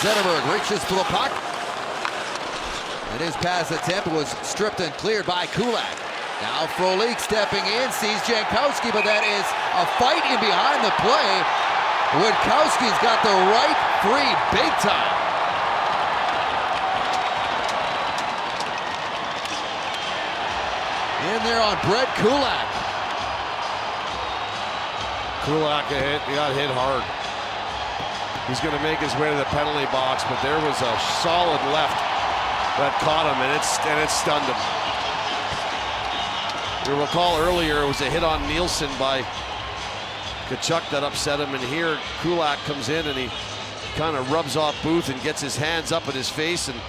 Zetterberg reaches for the puck. And his pass attempt was stripped and cleared by Kulak. Now Frolik stepping in, sees Jankowski, but that is a fight in behind the play. Witkowski's got the right free big time. In there on Brett Kulak. Kulak got hit hard. He's going to make his way to the penalty box, but there was a solid left that caught him, and it stunned him. You'll recall earlier it was a hit on Nielsen by Tkachuk that upset him, and here Kulak comes in and he kind of rubs off Booth and gets his hands up at his face, and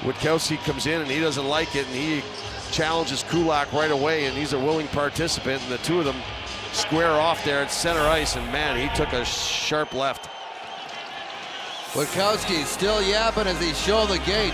Witkowski comes in and he doesn't like it, and he challenges Kulak right away, and he's a willing participant, and the two of them square off there at center ice, and man, he took a sharp left. Witkowski still yapping as he's showing the gate.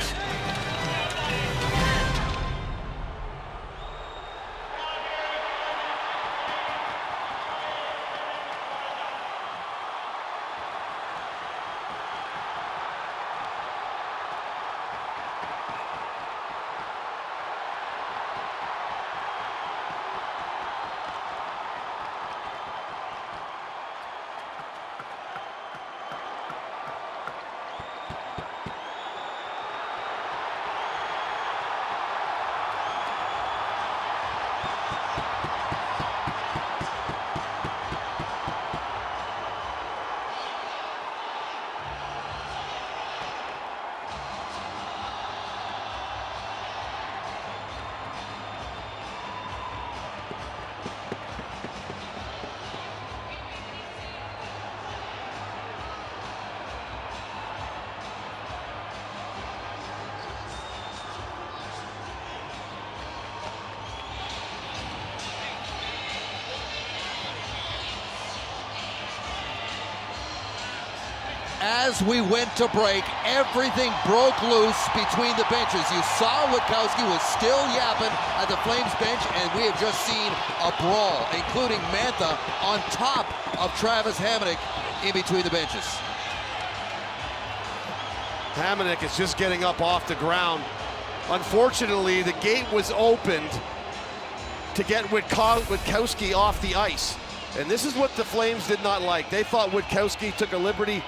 As we went to break, everything broke loose between the benches. You saw Witkowski was still yapping at the Flames bench, and we have just seen a brawl, including Mantha on top of Travis Hamonic in between the benches. Hamonic is just getting up off the ground. Unfortunately, the gate was opened to get Witkowski off the ice. And this is what the Flames did not like. They thought Witkowski took a liberty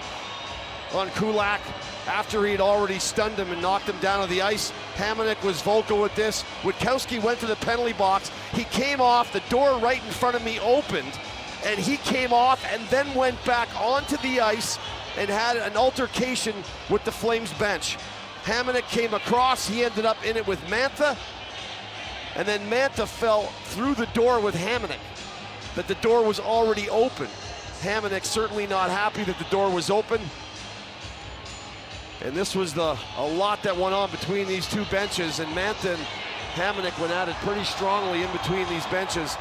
on Kulak after he'd already stunned him and knocked him down on the ice. Hamonic was vocal with this. Witkowski went to the penalty box. He came off, the door right in front of me opened, and he came off and then went back onto the ice and had an altercation with the Flames bench. Hamonic came across, he ended up in it with Mantha, and then Mantha fell through the door with Hamonic. That the door was already open. Hamonic certainly not happy that the door was open. And this was a lot that went on between these two benches, and Mantha and Hamonic went at it pretty strongly in between these benches.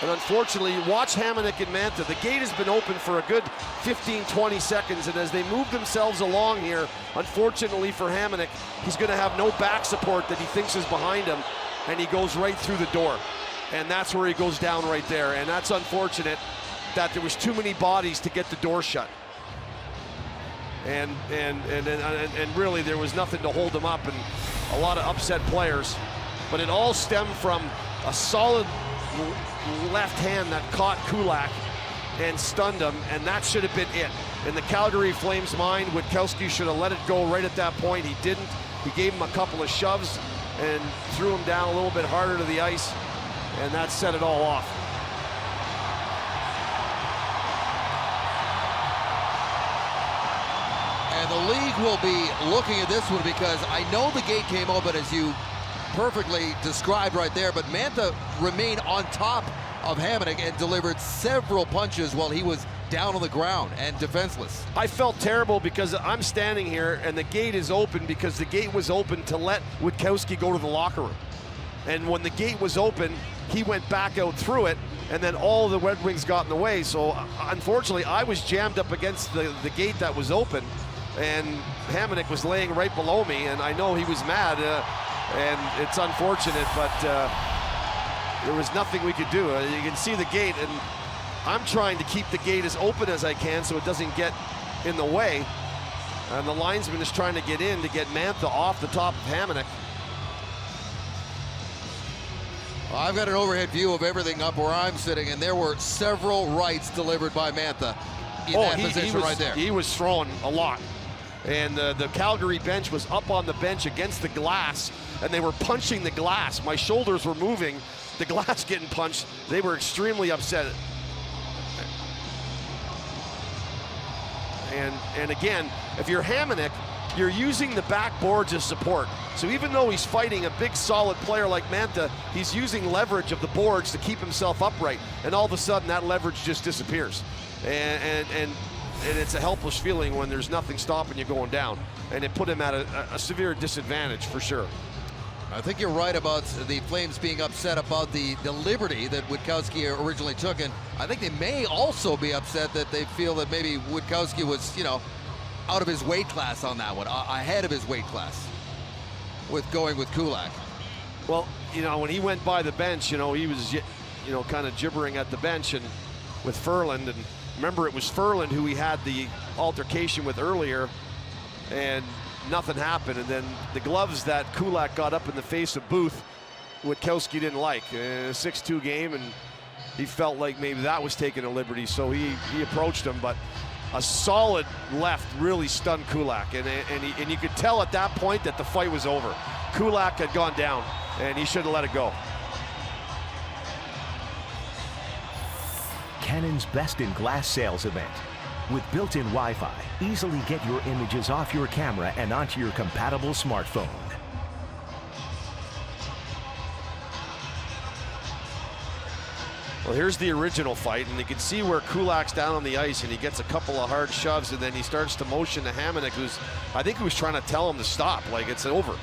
And unfortunately, watch Hamonic and Mantha. The gate has been open for a good 15-20 seconds, and as they move themselves along here, unfortunately for Hamonic, he's going to have no back support that he thinks is behind him, and he goes right through the door. And that's where he goes down right there, and that's unfortunate that there was too many bodies to get the door shut. And really there was nothing to hold him up, and a lot of upset players. But it all stemmed from a solid left hand that caught Kulak and stunned him, and that should have been it. In the Calgary Flames' mind, Witkowski should have let it go right at that point. He didn't. He gave him a couple of shoves and threw him down a little bit harder to the ice, and that set it all off. And the league will be looking at this one because I know the gate came open as you perfectly described right there, but Mantha remained on top of Hamonic and delivered several punches while he was down on the ground and defenseless. I felt terrible because I'm standing here and the gate is open because the gate was open to let Witkowski go to the locker room. And when the gate was open, he went back out through it, and then all the Red Wings got in the way. So unfortunately, I was jammed up against the gate that was open, and Hamonic was laying right below me, and I know he was mad, and it's unfortunate, but there was nothing we could do. You can see the gate, and I'm trying to keep the gate as open as I can so it doesn't get in the way. And the linesman is trying to get in to get Mantha off the top of Hamonic. Well, I've got an overhead view of everything up where I'm sitting, and there were several rights delivered by Mantha in that position right there. He was throwing a lot. And the Calgary bench was up on the bench against the glass, and they were punching the glass. My shoulders were moving, the glass getting punched. They were extremely upset. And again, if you're Hamonic, you're using the backboards as support. So even though he's fighting a big solid player like Mantha, he's using leverage of the boards to keep himself upright. And all of a sudden that leverage just disappears. And it's a helpless feeling when there's nothing stopping you going down. And it put him at a severe disadvantage for sure. I think you're right about the Flames being upset about the liberty that Witkowski originally took, and I think they may also be upset that they feel that maybe Witkowski was, you know, out of his weight class on that one, ahead of his weight class with going with Kulak. Well, you know, when he went by the bench, you know, he was, you know, kind of gibbering at the bench and with Ferland, and remember it was Ferland who he had the altercation with earlier, and nothing happened. And then the gloves that Kulak got up in the face of Booth, Witkowski didn't like. A 6-2 game, and he felt like maybe that was taking a liberty, so he approached him, but a solid left really stunned Kulak, and you could tell at that point that the fight was over. Kulak had gone down, and he should have let it go. Canon's Best in Glass sales event. With built-in Wi-Fi, easily get your images off your camera and onto your compatible smartphone. Well, here's the original fight, and you can see where Kulak's down on the ice, and he gets a couple of hard shoves, and then he starts to motion to Hamonic, I think he was trying to tell him to stop, like it's over.